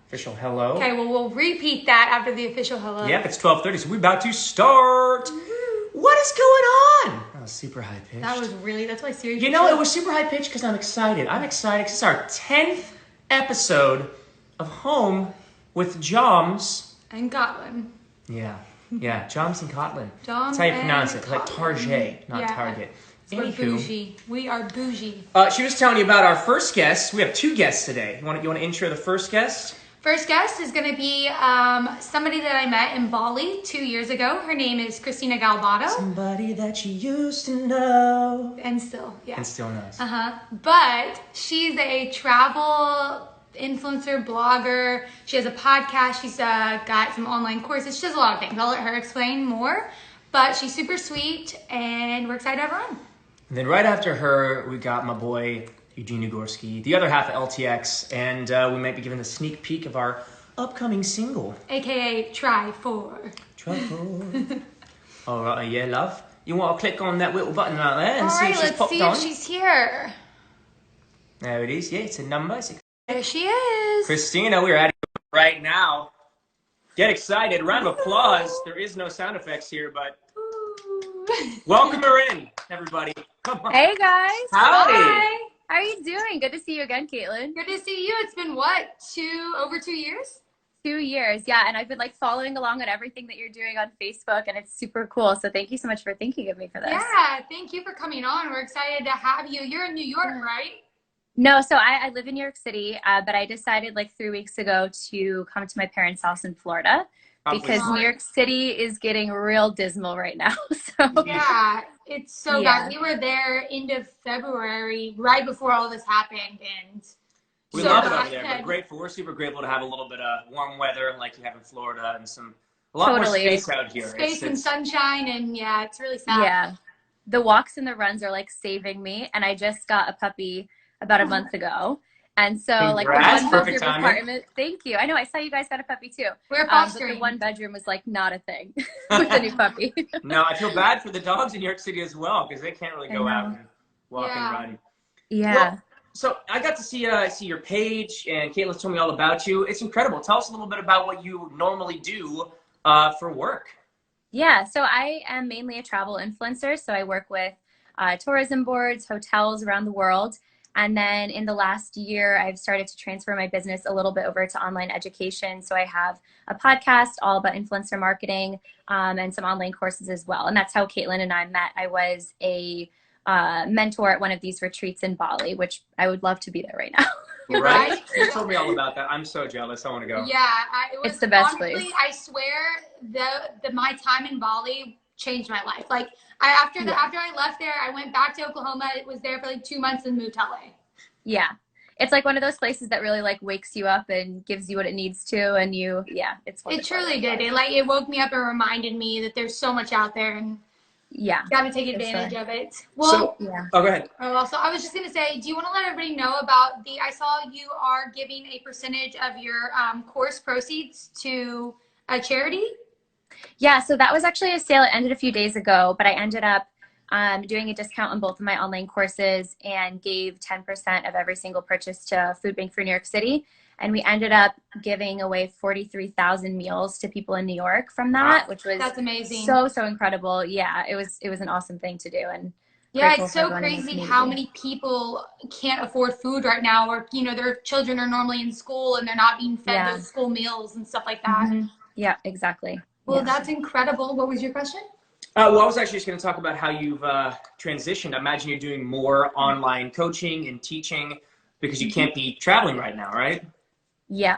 Official hello. Okay, well, we'll repeat that after the official hello. Yep, it's 12:30, so we're about to start. What is going on? That was super high pitched. That's why Siri. You know, it was super high pitched because I'm excited. I'm excited because it's our 10th episode of Home with Joms. And Gotland. Yeah, Joms and Kotlin. Joms. That's how you pronounce it. Kotlin. Like Target, not Target. We're bougie. We are bougie. She was telling you about our first guest. We have two guests today. You want to intro the first guest? First guest is going to be somebody that I met in Bali 2 years ago. Her name is Christina Galbota. Somebody that you used to know. And still, yeah. And still knows. But she's a travel influencer, blogger. She has a podcast. She's got some online courses. She does a lot of things. I'll let her explain more. But she's super sweet, and we're excited to have her on. And then right after her, we got my boy Eugene Ugorski, the other half of LTX, and we might be giving a sneak peek of our upcoming single. AKA Try 4. Try 4. All right, yeah, love. You want to click on that little button out there and All see right, if she's popped on? let's see if she's here. There it is. Yeah, it's a number. There she is. Christina, we're at it right now. Get excited. Round of applause. There is no sound effects here, but welcome her in, everybody. Come on. Hey, guys. Howdy. Hi. How are you doing? Good to see you again, Caitlin. Good to see you. It's been what? Over 2 years? 2 years, yeah. And I've been like following along on everything that you're doing on Facebook, and it's super cool. So thank you so much for thinking of me for this. Yeah, thank you for coming on. We're excited to have you. You're in New York, right? No, so I live in New York City, but I decided like 3 weeks ago to come to my parents' house in Florida because New York City is getting real dismal right now. So yeah, it's so bad. We were there end of February, right before all this happened, and we love it over there. We're grateful. We're super grateful to have a little bit of warm weather like you have in Florida, and a lot more space out here. Space and sunshine, and yeah, it's really sad. Yeah, the walks and the runs are like saving me, and I just got a puppy about a month ago. And so Congrats. like the one bedroom timing. apartment, thank you. I know, I saw you guys got a puppy too. We're fostering. But the one bedroom was like not a thing with the new puppy. No, I feel bad for the dogs in New York City as well because they can't really go out and walk and run. Yeah. Well, so I got to see your page, and Caitlin's told me all about you. It's incredible. Tell us a little bit about what you normally do for work. Yeah, so I am mainly a travel influencer. So I work with tourism boards, hotels around the world. And then in the last year, I've started to transfer my business a little bit over to online education. So I have a podcast all about influencer marketing and some online courses as well. And that's how Caitlin and I met. I was a mentor at one of these retreats in Bali, which I would love to be there right now. Right? You told me all about that. I'm so jealous. I want to go. Yeah, it's the best honestly, place. I swear, my time in Bali changed my life. Like after I left there, I went back to Oklahoma. It was there for like 2 months and moved to LA. Yeah, it's like one of those places that really like wakes you up and gives you what it needs to, and it's wonderful. It truly did. It woke me up and reminded me that there's so much out there, and got to take advantage of it. Well, Oh, go ahead. So I was just gonna say, do you want to let everybody know about I saw you are giving a percentage of your course proceeds to a charity. Yeah, so that was actually a sale. It ended a few days ago, but I ended up doing a discount on both of my online courses and gave 10% of every single purchase to Food Bank for New York City. And we ended up giving away 43,000 meals to people in New York from that, which was that's amazing. So incredible. Yeah, it was an awesome thing to do. And yeah, it's so crazy how many people can't afford food right now, or their children are normally in school and they're not being fed those school meals and stuff like that. Mm-hmm. Yeah, exactly. Well, that's incredible. What was your question? Well, I was actually just going to talk about how you've transitioned. I imagine you're doing more online coaching and teaching because you can't be traveling right now, right? Yeah.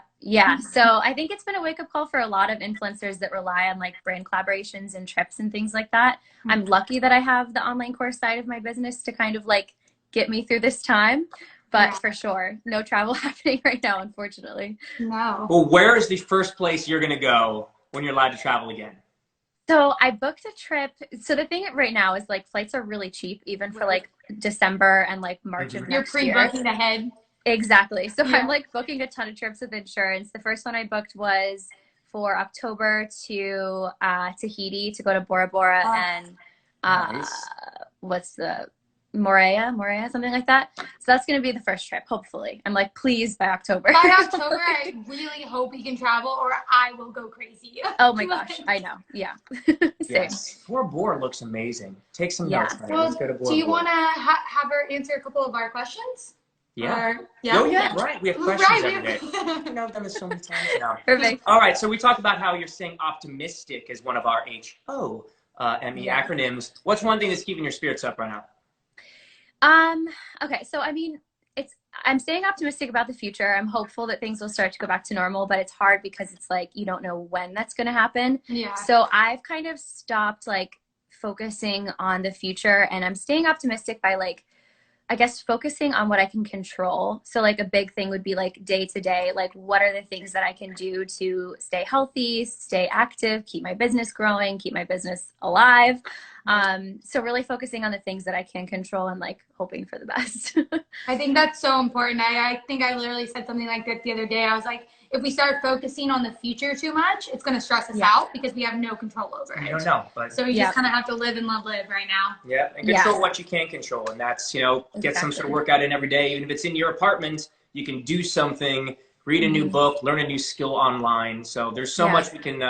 So I think it's been a wake-up call for a lot of influencers that rely on like brand collaborations and trips and things like that. I'm lucky that I have the online course side of my business to kind of like get me through this time. But for sure, no travel happening right now, unfortunately. No. Well, where is the first place you're going to go when you're allowed to travel again? So I booked a trip. So the thing right now is like flights are really cheap, even for like December and like March of next year. You're pre-booking ahead. Exactly. So I'm like booking a ton of trips with insurance. The first one I booked was for October to Tahiti to go to Bora Bora and nice. what's the Morea, something like that. So that's going to be the first trip, hopefully. I'm like, please, by October. By October, I really hope we can travel or I will go crazy. Oh my gosh, I know. Yeah. Same. Yes. Bora Bora looks amazing. Take some notes. Honey. Well, Let's go to Bora do you Bora. want to have her answer a couple of our questions? Yeah. Yeah. Oh, yeah, right. We have questions every day. I've done this so many times now. Perfect. All right, so we talked about how you're staying optimistic as one of our HOME acronyms. What's one thing that's keeping your spirits up right now? Okay, so I mean, I'm staying optimistic about the future. I'm hopeful that things will start to go back to normal, but it's hard because it's like you don't know when that's going to happen. Yeah. So I've kind of stopped like focusing on the future, and I'm staying optimistic by like, I guess, focusing on what I can control. So like a big thing would be like day to day, like what are the things that I can do to stay healthy, stay active, keep my business growing, keep my business alive. So really focusing on the things that I can control and like hoping for the best. I think that's so important. I think I literally said something like that the other day. I was like, if we start focusing on the future too much, it's going to stress us out because we have no control over it. I don't know, but so you just kind of have to live and live right now. Yeah, and control what you can control, and that's get some sort of workout in every day, even if it's in your apartment. You can do something, read a new book, learn a new skill online. So there's so much we can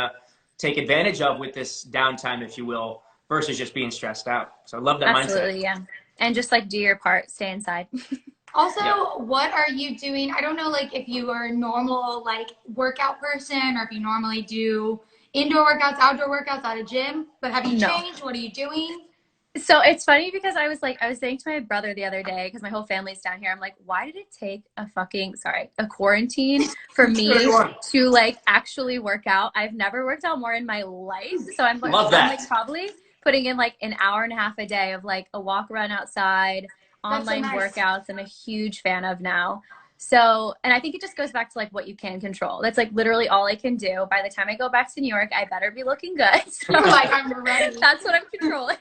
take advantage of with this downtime, if you will, versus just being stressed out. So I love that mindset. Absolutely, yeah. And just like do your part, stay inside. Also, what are you doing? I don't know, like if you are a normal like workout person or if you normally do indoor workouts, outdoor workouts at a gym, but have you changed? What are you doing? So it's funny because I was saying to my brother the other day, because my whole family's down here, I'm like, why did it take a quarantine for me to like actually work out? I've never worked out more in my life. So I'm like probably putting in like an hour and a half a day of like a walk around outside, online workouts. I'm a huge fan of now. So, and I think it just goes back to like what you can control. That's like literally all I can do. By the time I go back to New York, I better be looking good. So like I'm ready. That's what I'm controlling.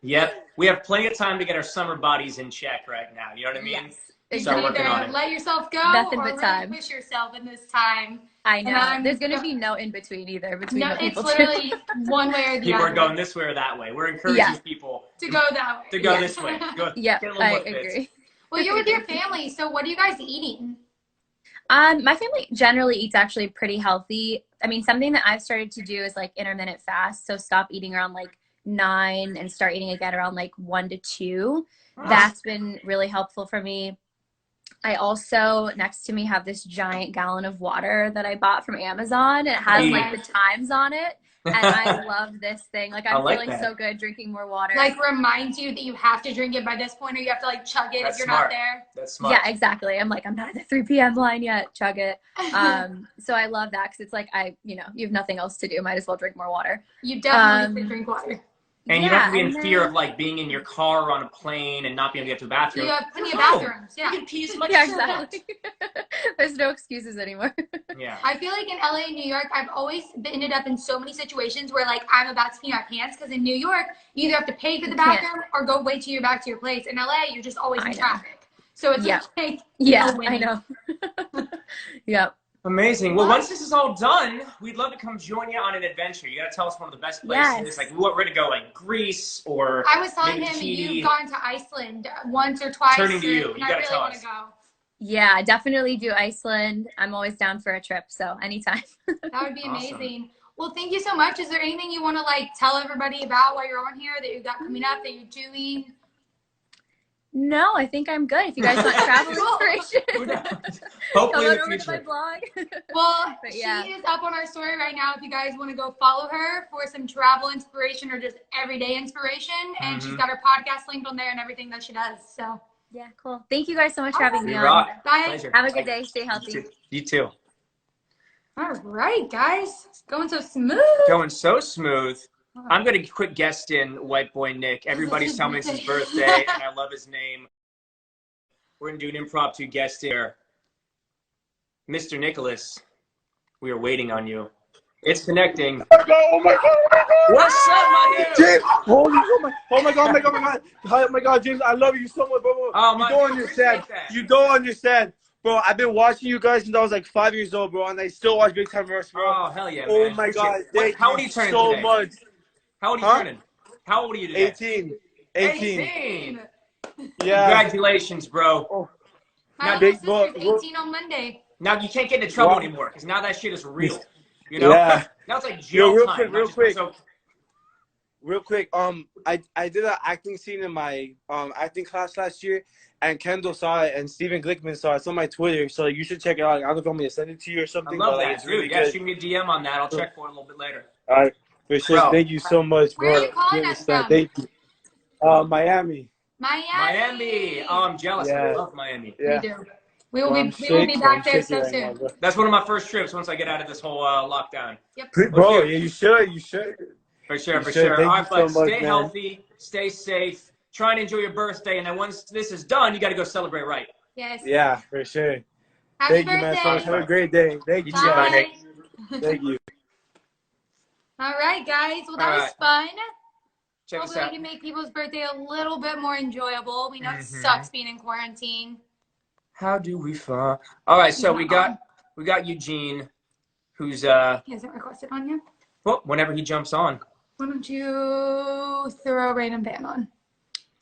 Yep. We have plenty of time to get our summer bodies in check right now. You know what I mean? Yes. Start working on it. Let yourself go Nothing or but time. Push yourself in this time. I know. There's going to be no in between either. It's literally one way or the other. People are going this way or that way. We're encouraging people to go that way. To go this way. I agree. Well, you're with your family, so what are you guys eating? My family generally eats actually pretty healthy. I mean, something that I've started to do is like intermittent fast. So stop eating around like 9 and start eating again around like 1 to 2. That's been really helpful for me. I also, next to me, have this giant gallon of water that I bought from Amazon. It has like the times on it. And I love this thing. Like I'm feeling so good drinking more water. Like reminds you that you have to drink it by this point or you have to like chug it if you're not there. That's smart. Yeah, exactly. I'm like, I'm not at the 3 p.m. line yet. Chug it. So I love that because it's like you have nothing else to do. Might as well drink more water. You definitely should drink water. And you don't have to be in fear of like being in your car or on a plane and not being able to get to the bathroom. You have plenty of bathrooms. Yeah. You can pee as much as you want. There's no excuses anymore. Yeah. I feel like in LA and New York, I've always ended up in so many situations where like I'm about to pee my pants because in New York, you either have to pay for the bathroom or go wait till you're back to your place. In LA, you're just always in traffic. So it's like I know. Yep. Amazing. Well, once this is all done, we'd love to come join you on an adventure. You got to tell us one of the best places. Like, what we're going to go, like Greece or I was telling him you've gone to Iceland once or twice. Turning to you. You got to tell us. Go. Yeah, definitely do Iceland. I'm always down for a trip, so anytime. That would be amazing. Well, thank you so much. Is there anything you want to like tell everybody about while you're on here that you got coming up that you're doing? No, I think I'm good. If you guys want travel inspiration, hopefully come on over to my blog. Well, she is up on our story right now. If you guys want to go follow her for some travel inspiration or just everyday inspiration, and she's got her podcast linked on there and everything that she does. So yeah, cool. Thank you guys so much for having me on. Bye. Pleasure. Have a good day. Stay healthy. You too. All right, guys. It's going so smooth. Going so smooth. I'm going to quick guest in White Boy Nick. Everybody's telling me it's his birthday, and I love his name. We're going to do an impromptu guest here. Mr. Nicholas, we are waiting on you. It's connecting. Oh my God. What's up, my dude? James! Oh my God, James, I love you so much, bro. Oh, you don't understand. You don't understand. Bro, I've been watching you guys since I was like 5 years old, bro, and I still watch Big Time Rush, bro. Oh, hell yeah, man. Oh my God. How old are you turning so today? much. How old are you turning? How old are you today? 18. Yeah. Congratulations, bro. Oh, My Now, little sister's 18 on Monday. now you can't get into trouble Wow. anymore because now that shit is real. You know? Yeah. Now it's like Yo, jail real time. quick, not real just- quick. so- Real quick, I did an acting scene in my acting class last year, and Kendall saw it, and Steven Glickman saw it. It's on my Twitter, so you should check it out. I don't know if you want me to send it to you or I something, love but like that, it's dude. really Yeah, good. shoot me a DM on that. I'll check for it a little bit later. All right, for sure. Bro. Thank you so much, bro. Where are you calling You us understand? from? Thank you. Miami. Miami. Oh, I'm jealous. I Yeah. love Miami. Yeah. We do. We will Well, be back there shaking so right soon. now, bro. That's one of my first trips once I get out of this whole lockdown. Yep. Bro, yeah, you should. You should. For sure, You for should. sure. Thank All you right, bud. so much, Stay man. healthy, stay safe, try and enjoy your birthday, and then once this is done, you got to go celebrate right. Yes. Yeah, for sure. Happy Thank you, man. So much. birthday. Have a great day. Thank You you. too, Bye. Nick. Thank you. All right, guys. Well, that All was right. fun. Check this Hopefully, we out. can make people's birthday a little bit more enjoyable. We know it sucks being in quarantine. How do we fall? All right, so we got Eugene, who's He hasn't requested on you. well, whenever he jumps on. Why don't you throw a random fan on?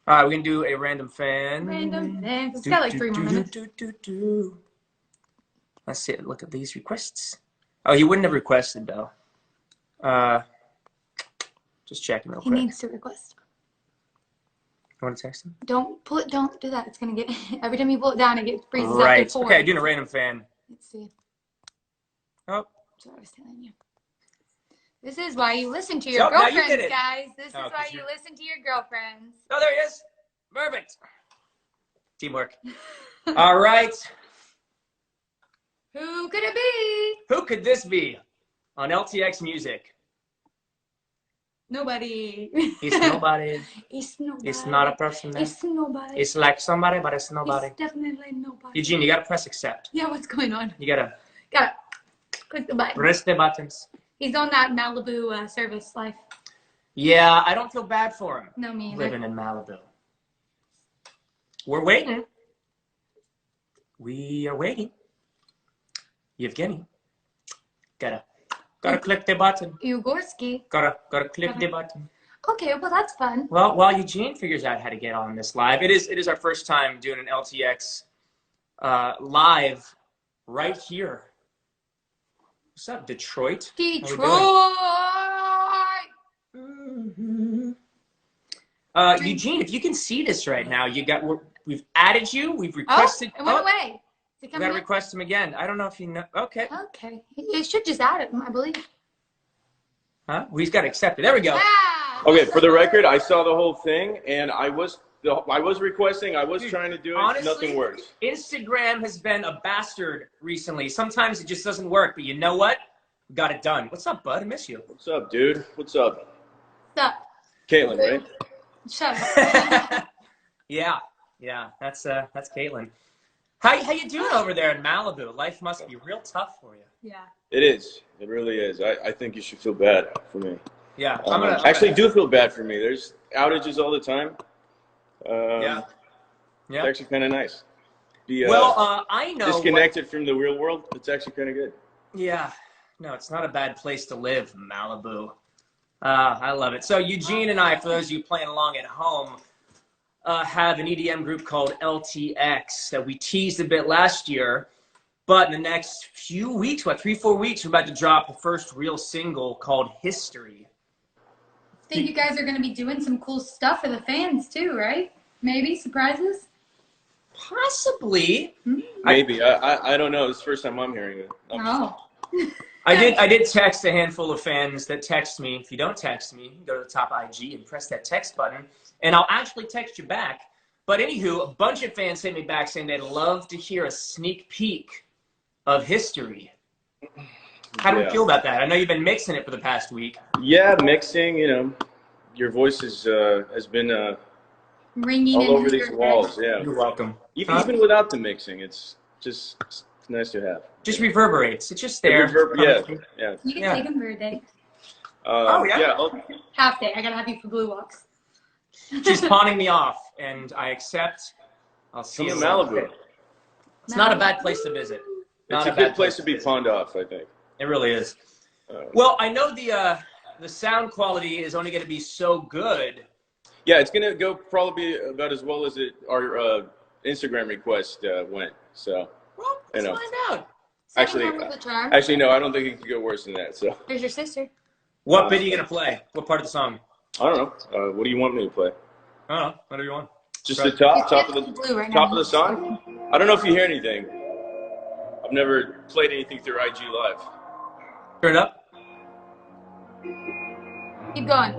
All right, we're gonna do a random fan. Random fan. It's got like 3 more minutes. Let's see. Look at these requests. Oh, he wouldn't have requested though. Just checking real He quick. needs to request. You want to text him? Don't do that. It's gonna get every time you pull it down, it gets freezes Right. up to 4. Okay, doing a random fan. Let's see. Oh. That's what I was telling you. This is why you listen to your So, now you girlfriends, did it. guys. This is Oh, 'cause why you- you listen to your girlfriends. Oh, there he is. Perfect. Teamwork. All right. Who could it be? Who could this be on LTX Music? Nobody. It's nobody. It's nobody. It's not a person. There. It's nobody. It's like somebody, but it's nobody. It's definitely nobody. Eugene, you gotta press accept. Yeah, what's going on? You gotta Gotta click the button. press the buttons. He's on that Malibu service life. Yeah, I don't feel bad for him. No, me either. Living in Malibu. We're waiting. We are waiting. Evgeny. Gotta click the button. Ugorski. Gotta click the button. Okay, well that's fun. Well, while Eugene figures out how to get on this live, it is our first time doing an LTX live right here. What's up, Detroit? Detroit. Eugene, if you can see this right now, we've added you. We've Oh, requested. it went away. Is it We coming gotta in? request him again. I don't know if you know. Okay. Okay. It should just add it, I believe. Huh? Well, he's got to accept it. There we go. Ah, Okay, for the record, I saw the whole thing, and I was requesting, I was trying to do it, Honestly, nothing works. Instagram has been a bastard recently. Sometimes it just doesn't work, but you know what? We got it done. What's up, bud? I miss you. What's up, dude? What's up? Stop. Caitlin, right? Shut up. yeah, that's Caitlin. How you doing over there in Malibu? Life must be real tough for you. Yeah. It is. It really is. I think you should feel bad for me. Yeah, Actually, do feel bad for me. There's outages all the time. Yeah. It's actually kind of nice. Be, I know. disconnected from the real world. It's actually kind of good. Yeah. No, it's not a bad place to live, Malibu. I love it. So Eugene and I, for those of you playing along at home, have an EDM group called LTX that we teased a bit last year. But in the next few weeks, 3-4 weeks, we're about to drop the first real single called History. I think you guys are going to be doing some cool stuff for the fans too, right? Maybe surprises? Possibly. Maybe. I don't know. It's the first time I'm hearing it. Oh. I did text a handful of fans that text me. If you don't text me, you can go to the top IG and press that text button, and I'll actually text you back. But anywho, a bunch of fans sent me back saying they'd love to hear a sneak peek of History. How do you feel about that? I know you've been mixing it for the past week. Yeah, mixing, your voice has been Ringing all in over your these walls. head. Yeah. You're welcome. Even without the mixing, it's just nice to have. Just reverberates. It's just there. Yeah. You can take them for a day. yeah? Half day. I got to have you for blue walks. She's pawning me off, and I accept. I'll see Come you to Malibu. It's not a bad place to visit. It's a good place to be pawned off, I think. It really is. Well, I know the sound quality is only going to be so good Yeah, it's gonna go probably about as well as our Instagram request went. So, Well, you let's know, find out. actually, no, I don't think it could go worse than that. So, There's your sister. What bit are you gonna play? What part of the song? I don't know. What do you want me to play? I don't know. Whatever you want. Just the top of the Blue right top now. of the song. I don't know if you hear anything. I've never played anything through IG Live. Turn it up. Keep going.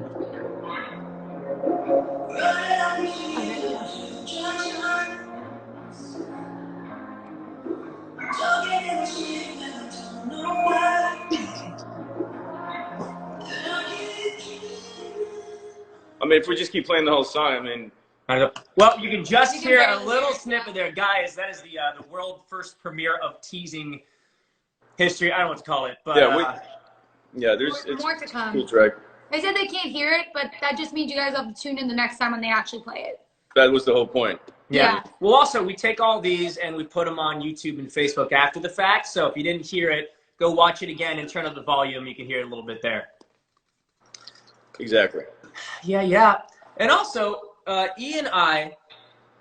I mean, if we just keep playing the whole song, I mean. I don't know. Well, you can just You can hear a barely little hear it, snippet there, guys. That is the world first premiere of teasing history. I don't know what to call it, but There's more to come. cool track. They said they can't hear it, but that just means you guys have to tune in the next time when they actually play it. That was the whole point. Yeah. Well, also we take all these and we put them on YouTube and Facebook after the fact. So if you didn't hear it, go watch it again and turn up the volume. You can hear it a little bit there. Exactly. Yeah. And also, E and I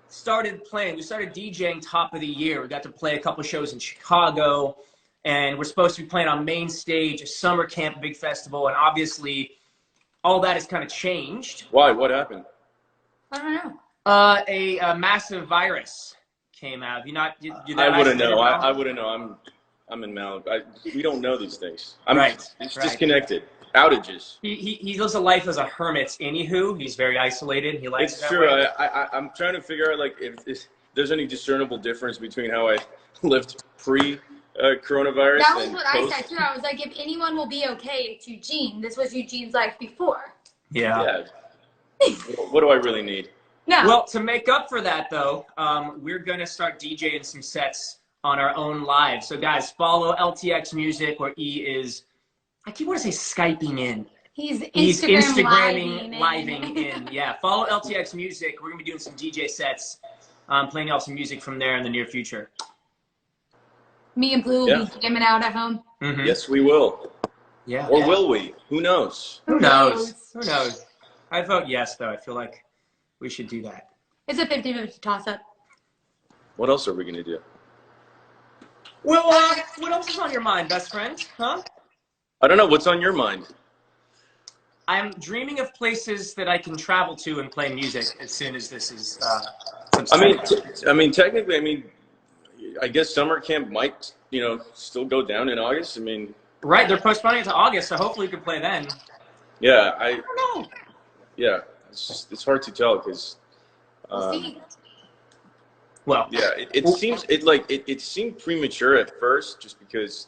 started playing. We started DJing top of the year. We got to play a couple shows in Chicago, and we're supposed to be playing on main stage, a summer camp, big festival, and obviously all that has kind of changed. Why? What happened? I don't know. A massive virus came out. I wouldn't know. I wouldn't know. I'm in Malibu. We don't know these things. It's disconnected. Outages. He lives a life as a hermit. Anywho, he's very isolated. He likes. It's true. I'm trying to figure out like if there's any discernible difference between how I lived pre-coronavirus. That was and what post. I said too. I was like, if anyone will be okay, it's Eugene. This was Eugene's life before. Yeah. What do I really need? No. Well, to make up for that, though, we're going to start DJing some sets on our own live. So, guys, follow LTX Music, where E is, I keep wanting to say Skyping in. He's Instagramming, living in. Yeah, follow LTX Music. We're going to be doing some DJ sets, playing y'all some music from there in the near future. Me and Blue will be jamming out at home. Mm-hmm. Yes, we will. Yeah. Or will we? Who knows? Who knows? I vote yes, though. I feel like we should do that. It's a 50-50 toss-up. What else are we going to do? Well, what else is on your mind, best friend? Huh? I don't know. What's on your mind? I'm dreaming of places that I can travel to and play music as soon as this is. Technically, I guess summer camp might, still go down in August. Right, they're postponing it to August, so hopefully we can play then. Yeah, I don't know. Yeah, it's hard to tell because. We'll see. Well. Yeah, it seemed premature at first, just because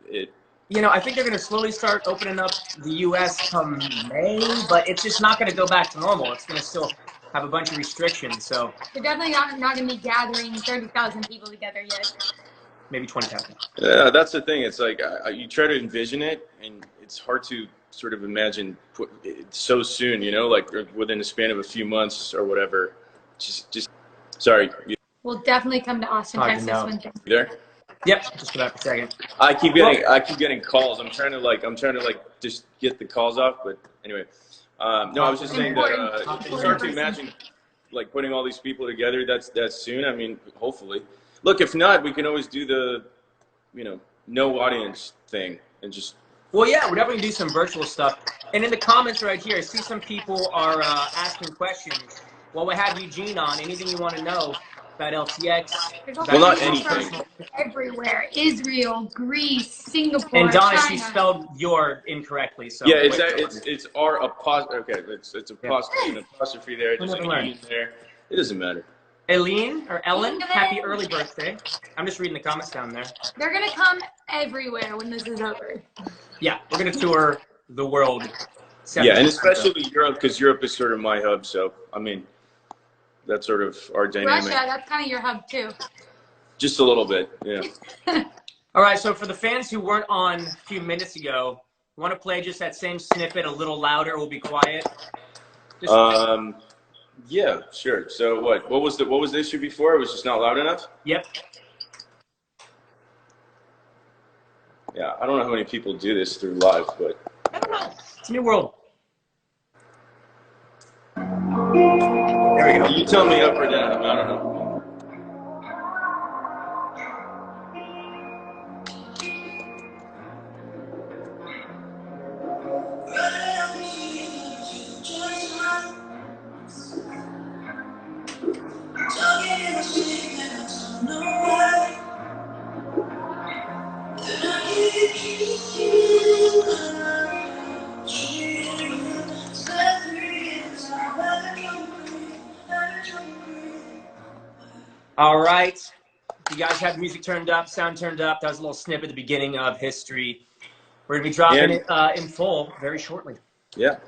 it. I think they're going to slowly start opening up the U.S. come May, but it's just not going to go back to normal. It's going to still have a bunch of restrictions. So they're definitely not going to be gathering 30,000 people together yet. Maybe 20,000. Yeah, that's the thing. It's like you try to envision it, and it's hard to sort of imagine it so soon. Like within the span of a few months or whatever. Just sorry. We'll definitely come to Austin, Texas one day. You there? Yep, just about a second. I keep getting calls. I'm trying to just get the calls off, but anyway. No, I was just saying that it's hard to imagine like putting all these people together that soon. Hopefully. Look, if not, we can always do the no audience thing and just. Well, yeah, we're definitely going to do some virtual stuff. And in the comments right here, I see some people are asking questions. While we have Eugene on, anything you want to know about LTX? Well, not anything. Everywhere. Israel, Greece, Singapore, and Donna, China. she spelled your incorrectly. So yeah, it's R apostrophe. Okay, it's an apostrophe there. There's an E in there. It doesn't matter. Eileen or Ellen, happy early birthday. I'm just reading the comments down there. They're going to come everywhere when this is over. Yeah, we're going to tour the world. Yeah, and especially Europe, because Europe is sort of my hub. So, that's sort of our dynamic. Russia, that's kind of your hub too. Just a little bit, yeah. All right, so for the fans who weren't on a few minutes ago, want to play just that same snippet a little louder? We'll be quiet. Yeah, sure. So what was the issue before? It was just not loud enough? Yep. Yeah, I don't know how many people do this through live, but I don't know. It's a new world. There we go. You tell me up or down. I don't know. All right. You guys have music turned up, sound turned up. That was a little snippet at the beginning of history. We're going to be dropping it in full very shortly. Yeah.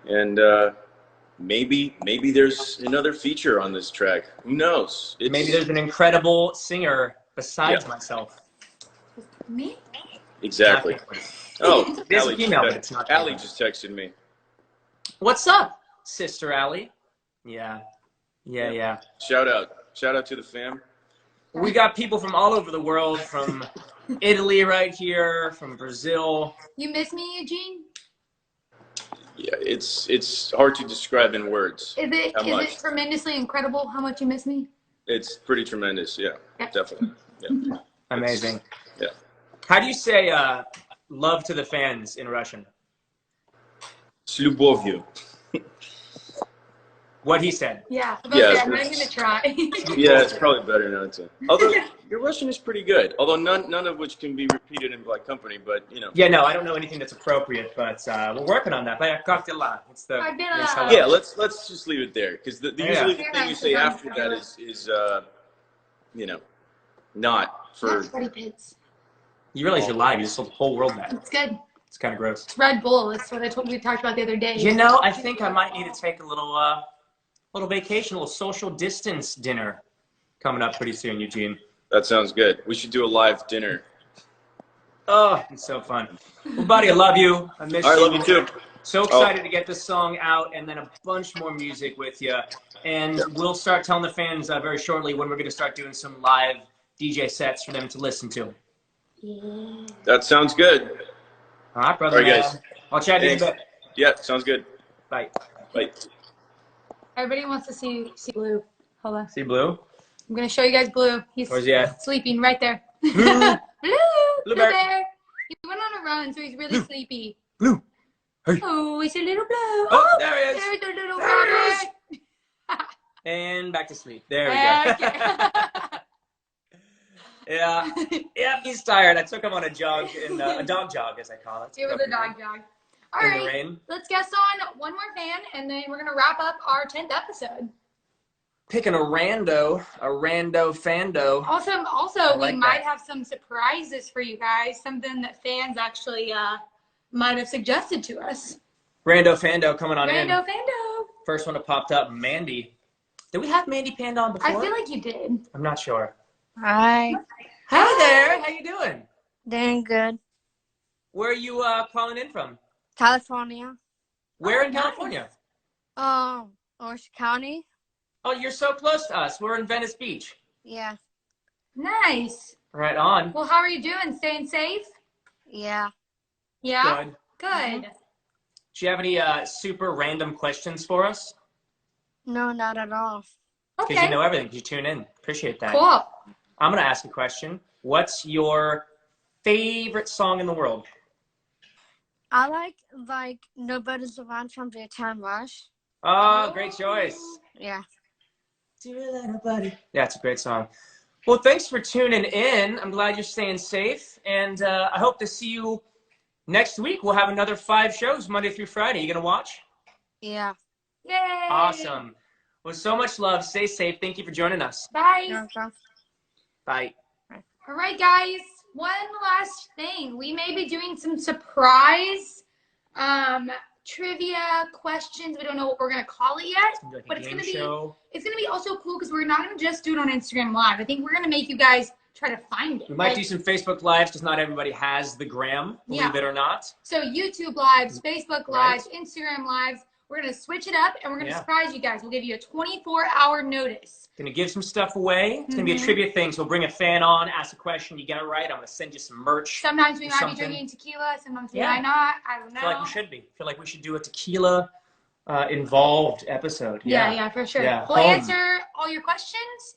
And maybe there's another feature on this track. Who knows? Maybe there's an incredible singer besides myself. Me? Exactly. Oh, There's a female, but it's not. Allie just texted me. What's up, Sister Allie? Yeah. Shout out to the fam. We got people from all over the world, from Italy right here, from Brazil. You miss me, Eugene? Yeah, it's hard to describe in words. Is it tremendously incredible how much you miss me? It's pretty tremendous. Yeah, definitely. Yeah. Amazing. Yeah. How do you say love to the fans in Russian? S любовью. What he said. Yeah. I'm not even gonna try. Yeah, it's probably better not to. Although your Russian is pretty good. Although none of which can be repeated in Black Company, but you know. Yeah, no, I don't know anything that's appropriate, but we're working on that. Как дела? It's the yeah. Let's just leave it there, because usually the thing you say after that is you know, not for. You realize you're live. You just told the whole world that. It's good. It's kind of gross. It's Red Bull. That's what we talked about the other day. You know, I think I might need to take a little vacation, a little social distance dinner coming up pretty soon, Eugene. That sounds good. We should do a live dinner. Oh, it's so fun. Well, buddy, I love you. I miss you. I love you too. So excited to get this song out and then a bunch more music with you. And we'll start telling the fans very shortly when we're going to start doing some live DJ sets for them to listen to. Yeah. That sounds good. All right, brother. All right, guys. I'll chat to you in a bit. Yeah, sounds good. Bye. Bye. Everybody wants to see Blue. Hold on. See Blue? I'm going to show you guys Blue. Where's he at? Sleeping right there. Blue. Blue bear. He went on a run, so he's really sleepy. Blue. Hey. Oh, it's a little Blue. Oh, there he is. There's a little rabbit. And back to sleep. There we go. Okay. Yeah, he's tired. I took him on a jog, a dog jog, as I call it. It was a dog jog. All in the right, rain. let's guess on one more fan, and then we're gonna wrap up our 10th episode. Picking a rando fando. Also, like we might that. have some surprises for you guys. Something that fans actually might have suggested to us. Rando fando coming on in. Rando fando. First one that popped up, Mandy. Did we have Mandy Panda on before? I feel like you did. I'm not sure. Hi. Hi there. How you doing? Doing good. Where are you calling in from? California. Where in California? Orange County. Oh, you're so close to us. We're in Venice Beach. Yeah. Nice. Right on. Well, how are you doing? Staying safe? Yeah. Yeah? Good. Good. Do you have any super random questions for us? No, not at all. Because Okay. you know everything. You tune in. Appreciate that. Cool. I'm going to ask a question. What's your favorite song in the world? I like Nobody's Around from Daytime Rush. Oh, great choice. Yeah. Yeah, it's a great song. Well, thanks for tuning in. I'm glad you're staying safe. And I hope to see you next week. We'll have another 5 shows Monday through Friday. You going to watch? Yeah. Yay. Awesome. Well, so much love. Stay safe. Thank you for joining us. Bye. Okay. Bye. All right, guys. One last thing. We may be doing some surprise trivia questions. We don't know what we're gonna call it yet, but it's gonna be also cool because we're not gonna just do it on Instagram Live. I think we're gonna make you guys try to find it. We might do some Facebook Lives because not everybody has the gram, believe it or not. So YouTube Lives, Facebook Lives, Instagram Lives. We're going to switch it up, and we're going to surprise you guys. We'll give you a 24-hour notice. Going to give some stuff away. It's going to be a trivia thing. So we'll bring a fan on, ask a question. You get it right. I'm going to send you some merch. Sometimes we might be drinking tequila. Sometimes we might not. I don't know. I feel like we should be. I feel like we should do a tequila involved episode. Yeah, for sure. Yeah. We'll answer all your questions.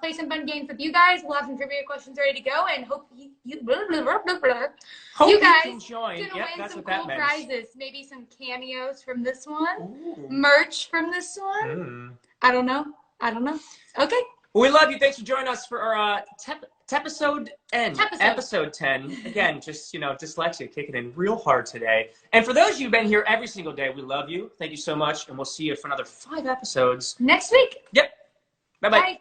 Play some fun games with you guys. We'll have some trivia questions ready to go, and hope you guys can join. gonna win some cool prizes. Maybe some cameos from this one, merch from this one. I don't know. Okay. Well, we love you. Thanks for joining us for our episode 10. Again, just dyslexia kicking in real hard today. And for those of you who've been here every single day, we love you. Thank you so much, and we'll see you for another 5 episodes next week. Yep. Bye-bye. Bye.